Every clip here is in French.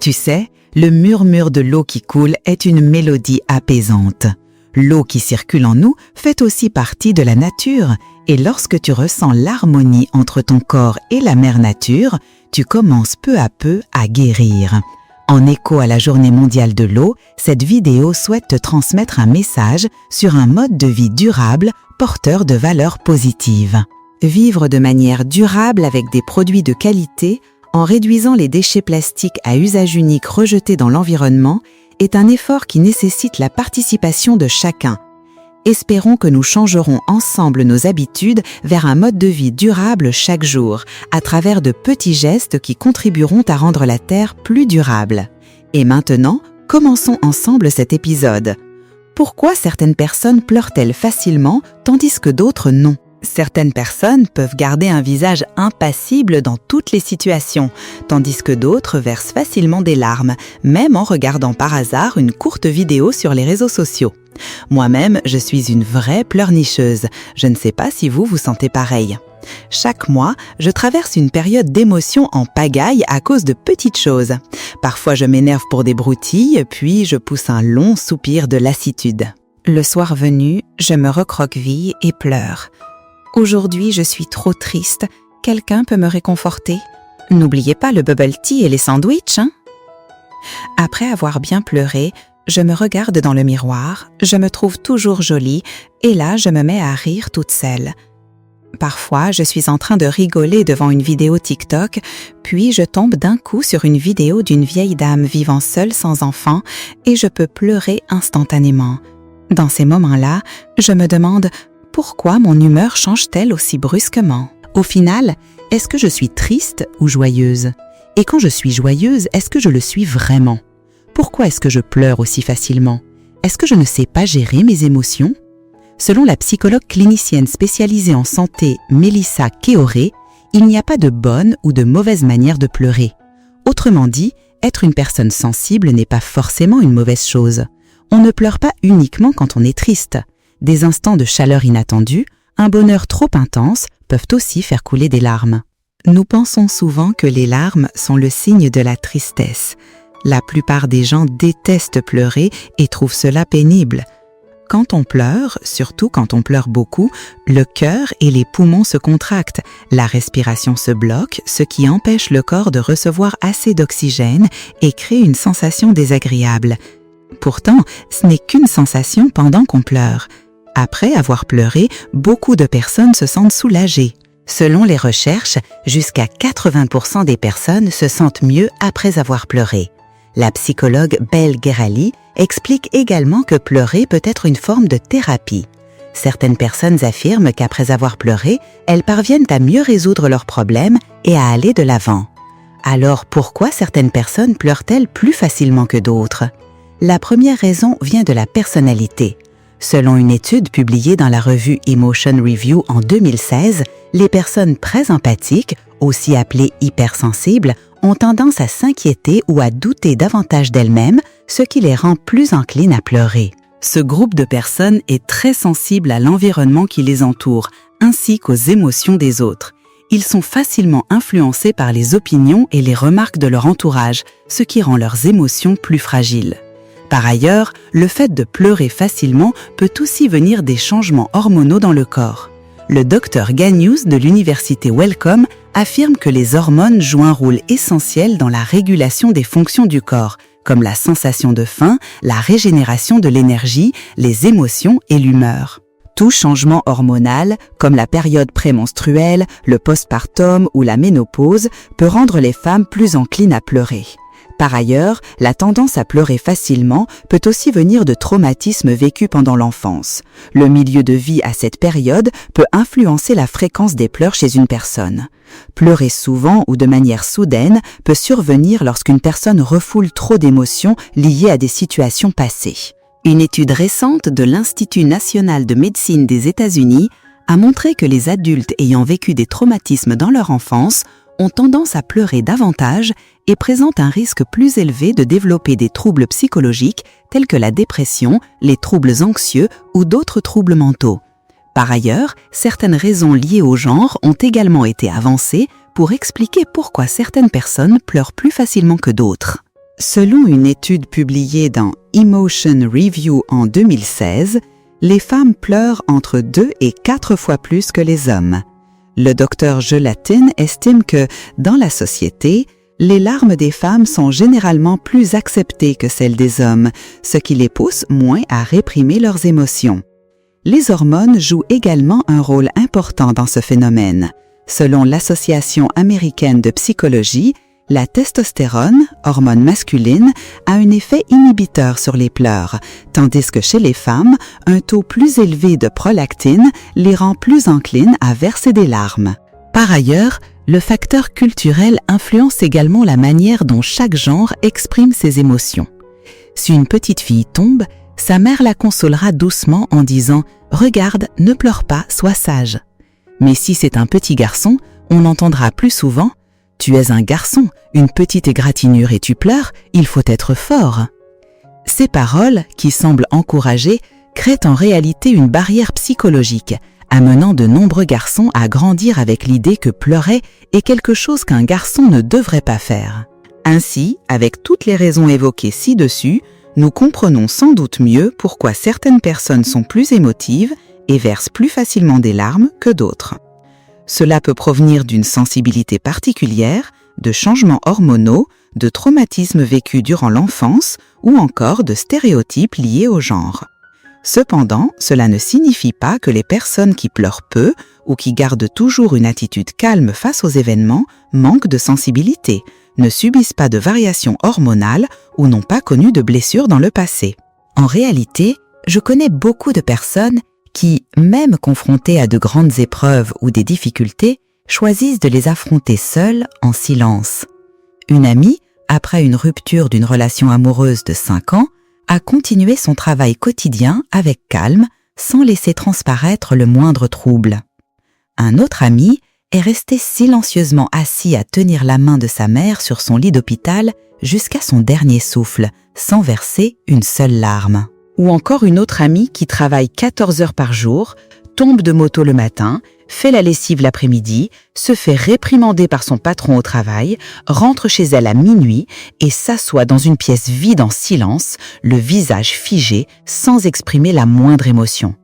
Tu sais, le murmure de l'eau qui coule est une mélodie apaisante. L'eau qui circule en nous fait aussi partie de la nature et lorsque tu ressens l'harmonie entre ton corps et la mère nature, tu commences peu à peu à guérir. En écho à la Journée mondiale de l'eau, cette vidéo souhaite te transmettre un message sur un mode de vie durable porteur de valeurs positives. Vivre de manière durable avec des produits de qualité en réduisant les déchets plastiques à usage unique rejetés dans l'environnement est un effort qui nécessite la participation de chacun. Espérons que nous changerons ensemble nos habitudes vers un mode de vie durable chaque jour, à travers de petits gestes qui contribueront à rendre la Terre plus durable. Et maintenant, commençons ensemble cet épisode. Pourquoi certaines personnes pleurent-elles facilement, tandis que d'autres non ? Certaines personnes peuvent garder un visage impassible dans toutes les situations, tandis que d'autres versent facilement des larmes, même en regardant par hasard une courte vidéo sur les réseaux sociaux. Moi-même, je suis une vraie pleurnicheuse. Je ne sais pas si vous vous sentez pareil. Chaque mois, je traverse une période d'émotion en pagaille à cause de petites choses. Parfois, je m'énerve pour des broutilles, puis je pousse un long soupir de lassitude. Le soir venu, je me recroqueville et pleure. Aujourd'hui, je suis trop triste. Quelqu'un peut me réconforter? N'oubliez pas le bubble tea et les sandwichs, hein? Après avoir bien pleuré, je me regarde dans le miroir, je me trouve toujours jolie et là, je me mets à rire toute seule. Parfois, je suis en train de rigoler devant une vidéo TikTok, puis je tombe d'un coup sur une vidéo d'une vieille dame vivant seule sans enfant et je peux pleurer instantanément. Dans ces moments-là, je me demande pourquoi mon humeur change-t-elle aussi brusquement? Au final, est-ce que je suis triste ou joyeuse? Et quand je suis joyeuse, est-ce que je le suis vraiment? Pourquoi est-ce que je pleure aussi facilement? Est-ce que je ne sais pas gérer mes émotions? Selon la psychologue clinicienne spécialisée en santé Melissa Keoré, il n'y a pas de bonne ou de mauvaise manière de pleurer. Autrement dit, être une personne sensible n'est pas forcément une mauvaise chose. On ne pleure pas uniquement quand on est triste. Des instants de chaleur inattendue, un bonheur trop intense peuvent aussi faire couler des larmes. Nous pensons souvent que les larmes sont le signe de la tristesse. La plupart des gens détestent pleurer et trouvent cela pénible. Quand on pleure, surtout quand on pleure beaucoup, le cœur et les poumons se contractent, la respiration se bloque, ce qui empêche le corps de recevoir assez d'oxygène et crée une sensation désagréable. Pourtant, ce n'est qu'une sensation pendant qu'on pleure. Après avoir pleuré, beaucoup de personnes se sentent soulagées. Selon les recherches, jusqu'à 80% des personnes se sentent mieux après avoir pleuré. La psychologue Belle Guerali explique également que pleurer peut être une forme de thérapie. Certaines personnes affirment qu'après avoir pleuré, elles parviennent à mieux résoudre leurs problèmes et à aller de l'avant. Alors pourquoi certaines personnes pleurent-elles plus facilement que d'autres? La première raison vient de la personnalité. Selon une étude publiée dans la revue Emotion Review en 2016, les personnes très empathiques, aussi appelées hypersensibles, ont tendance à s'inquiéter ou à douter davantage d'elles-mêmes, ce qui les rend plus enclines à pleurer. Ce groupe de personnes est très sensible à l'environnement qui les entoure, ainsi qu'aux émotions des autres. Ils sont facilement influencés par les opinions et les remarques de leur entourage, ce qui rend leurs émotions plus fragiles. Par ailleurs, le fait de pleurer facilement peut aussi venir des changements hormonaux dans le corps. Le Dr Ganius de l'université Wellcome affirme que les hormones jouent un rôle essentiel dans la régulation des fonctions du corps, comme la sensation de faim, la régénération de l'énergie, les émotions et l'humeur. Tout changement hormonal, comme la période prémenstruelle, le postpartum ou la ménopause, peut rendre les femmes plus enclines à pleurer. Par ailleurs, la tendance à pleurer facilement peut aussi venir de traumatismes vécus pendant l'enfance. Le milieu de vie à cette période peut influencer la fréquence des pleurs chez une personne. Pleurer souvent ou de manière soudaine peut survenir lorsqu'une personne refoule trop d'émotions liées à des situations passées. Une étude récente de l'Institut national de médecine des États-Unis a montré que les adultes ayant vécu des traumatismes dans leur enfance ont tendance à pleurer davantage et présentent un risque plus élevé de développer des troubles psychologiques tels que la dépression, les troubles anxieux ou d'autres troubles mentaux. Par ailleurs, certaines raisons liées au genre ont également été avancées pour expliquer pourquoi certaines personnes pleurent plus facilement que d'autres. Selon une étude publiée dans Emotion Review en 2016, les femmes pleurent entre 2 et 4 fois plus que les hommes. Le docteur Gelatin estime que, dans la société, les larmes des femmes sont généralement plus acceptées que celles des hommes, ce qui les pousse moins à réprimer leurs émotions. Les hormones jouent également un rôle important dans ce phénomène. Selon l'Association américaine de psychologie, la testostérone, hormone masculine, a un effet inhibiteur sur les pleurs, tandis que chez les femmes, un taux plus élevé de prolactine les rend plus enclines à verser des larmes. Par ailleurs, le facteur culturel influence également la manière dont chaque genre exprime ses émotions. Si une petite fille tombe, sa mère la consolera doucement en disant « Regarde, ne pleure pas, sois sage ». Mais si c'est un petit garçon, on entendra plus souvent « Tu es un garçon, une petite égratignure et tu pleures, il faut être fort ». Ces paroles, qui semblent encourager, créent en réalité une barrière psychologique, amenant de nombreux garçons à grandir avec l'idée que pleurer est quelque chose qu'un garçon ne devrait pas faire. Ainsi, avec toutes les raisons évoquées ci-dessus, nous comprenons sans doute mieux pourquoi certaines personnes sont plus émotives et versent plus facilement des larmes que d'autres. Cela peut provenir d'une sensibilité particulière, de changements hormonaux, de traumatismes vécus durant l'enfance ou encore de stéréotypes liés au genre. Cependant, cela ne signifie pas que les personnes qui pleurent peu ou qui gardent toujours une attitude calme face aux événements manquent de sensibilité, ne subissent pas de variations hormonales ou n'ont pas connu de blessures dans le passé. En réalité, je connais beaucoup de personnes qui, même confrontées à de grandes épreuves ou des difficultés, choisissent de les affronter seules, en silence. Une amie, après une rupture d'une relation amoureuse de 5 ans, a continué son travail quotidien avec calme, sans laisser transparaître le moindre trouble. Un autre ami est resté silencieusement assis à tenir la main de sa mère sur son lit d'hôpital jusqu'à son dernier souffle, sans verser une seule larme. Ou encore une autre amie qui travaille 14 heures par jour, tombe de moto le matin, fait la lessive l'après-midi, se fait réprimander par son patron au travail, rentre chez elle à minuit et s'assoit dans une pièce vide en silence, le visage figé, sans exprimer la moindre émotion.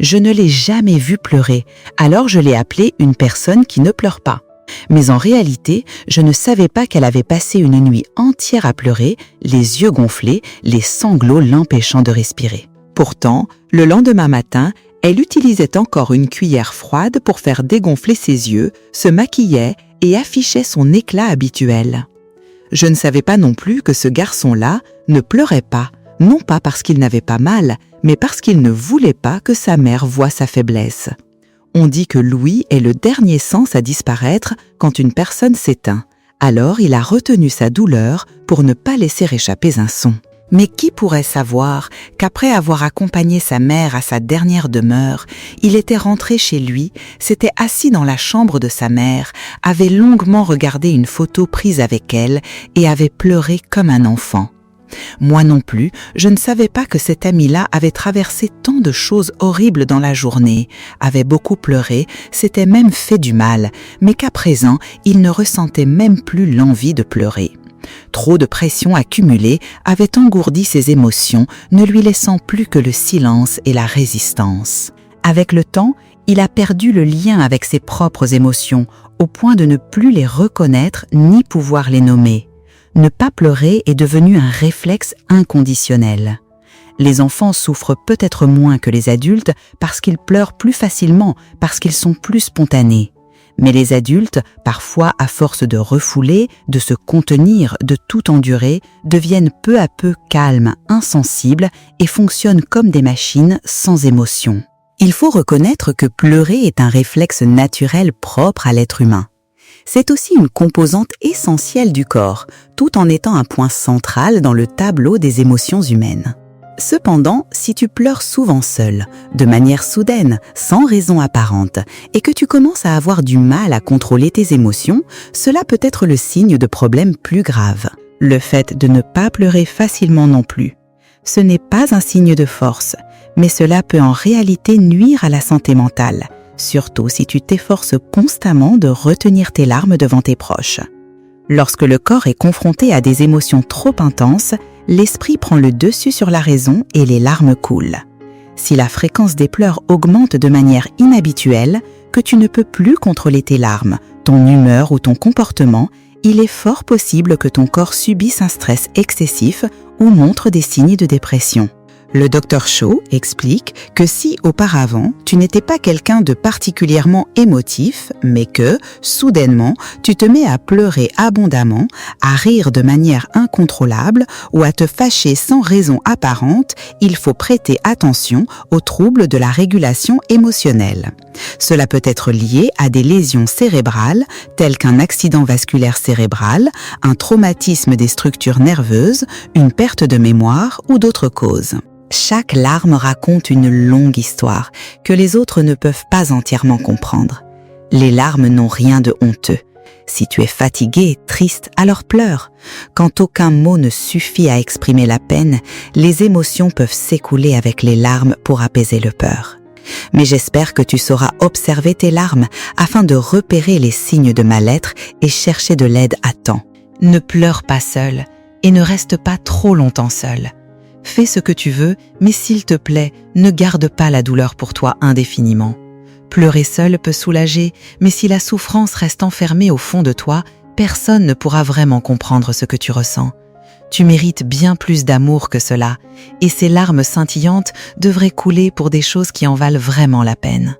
Je ne l'ai jamais vue pleurer, alors je l'ai appelée une personne qui ne pleure pas. Mais en réalité, je ne savais pas qu'elle avait passé une nuit entière à pleurer, les yeux gonflés, les sanglots l'empêchant de respirer. Pourtant, le lendemain matin, elle utilisait encore une cuillère froide pour faire dégonfler ses yeux, se maquillait et affichait son éclat habituel. Je ne savais pas non plus que ce garçon-là ne pleurait pas, non pas parce qu'il n'avait pas mal, mais parce qu'il ne voulait pas que sa mère voie sa faiblesse. On dit que l'ouïe est le dernier sens à disparaître quand une personne s'éteint. Alors il a retenu sa douleur pour ne pas laisser échapper un son. Mais qui pourrait savoir qu'après avoir accompagné sa mère à sa dernière demeure, il était rentré chez lui, s'était assis dans la chambre de sa mère, avait longuement regardé une photo prise avec elle et avait pleuré comme un enfant. Moi non plus, je ne savais pas que cet ami-là avait traversé tant de choses horribles dans la journée, avait beaucoup pleuré, s'était même fait du mal, mais qu'à présent, il ne ressentait même plus l'envie de pleurer. Trop de pression accumulée avait engourdi ses émotions, ne lui laissant plus que le silence et la résistance. Avec le temps, il a perdu le lien avec ses propres émotions, au point de ne plus les reconnaître ni pouvoir les nommer. Ne pas pleurer est devenu un réflexe inconditionnel. Les enfants souffrent peut-être moins que les adultes parce qu'ils pleurent plus facilement, parce qu'ils sont plus spontanés. Mais les adultes, parfois à force de refouler, de se contenir, de tout endurer, deviennent peu à peu calmes, insensibles et fonctionnent comme des machines sans émotion. Il faut reconnaître que pleurer est un réflexe naturel propre à l'être humain. C'est aussi une composante essentielle du corps, tout en étant un point central dans le tableau des émotions humaines. Cependant, si tu pleures souvent seul, de manière soudaine, sans raison apparente, et que tu commences à avoir du mal à contrôler tes émotions, cela peut être le signe de problèmes plus graves. Le fait de ne pas pleurer facilement non plus. Ce n'est pas un signe de force, mais cela peut en réalité nuire à la santé mentale, surtout si tu t'efforces constamment de retenir tes larmes devant tes proches. Lorsque le corps est confronté à des émotions trop intenses, l'esprit prend le dessus sur la raison et les larmes coulent. Si la fréquence des pleurs augmente de manière inhabituelle, que tu ne peux plus contrôler tes larmes, ton humeur ou ton comportement, il est fort possible que ton corps subisse un stress excessif ou montre des signes de dépression. Le Dr Shaw explique que si auparavant tu n'étais pas quelqu'un de particulièrement émotif, mais que, soudainement, tu te mets à pleurer abondamment, à rire de manière incontrôlable ou à te fâcher sans raison apparente, il faut prêter attention aux troubles de la régulation émotionnelle. Cela peut être lié à des lésions cérébrales telles qu'un accident vasculaire cérébral, un traumatisme des structures nerveuses, une perte de mémoire ou d'autres causes. Chaque larme raconte une longue histoire que les autres ne peuvent pas entièrement comprendre. Les larmes n'ont rien de honteux. Si tu es fatigué, triste, alors pleure. Quand aucun mot ne suffit à exprimer la peine, les émotions peuvent s'écouler avec les larmes pour apaiser le peur. Mais j'espère que tu sauras observer tes larmes afin de repérer les signes de mal-être et chercher de l'aide à temps. Ne pleure pas seul et ne reste pas trop longtemps seul. Fais ce que tu veux, mais s'il te plaît, ne garde pas la douleur pour toi indéfiniment. Pleurer seul peut soulager, mais si la souffrance reste enfermée au fond de toi, personne ne pourra vraiment comprendre ce que tu ressens. Tu mérites bien plus d'amour que cela, et ces larmes scintillantes devraient couler pour des choses qui en valent vraiment la peine.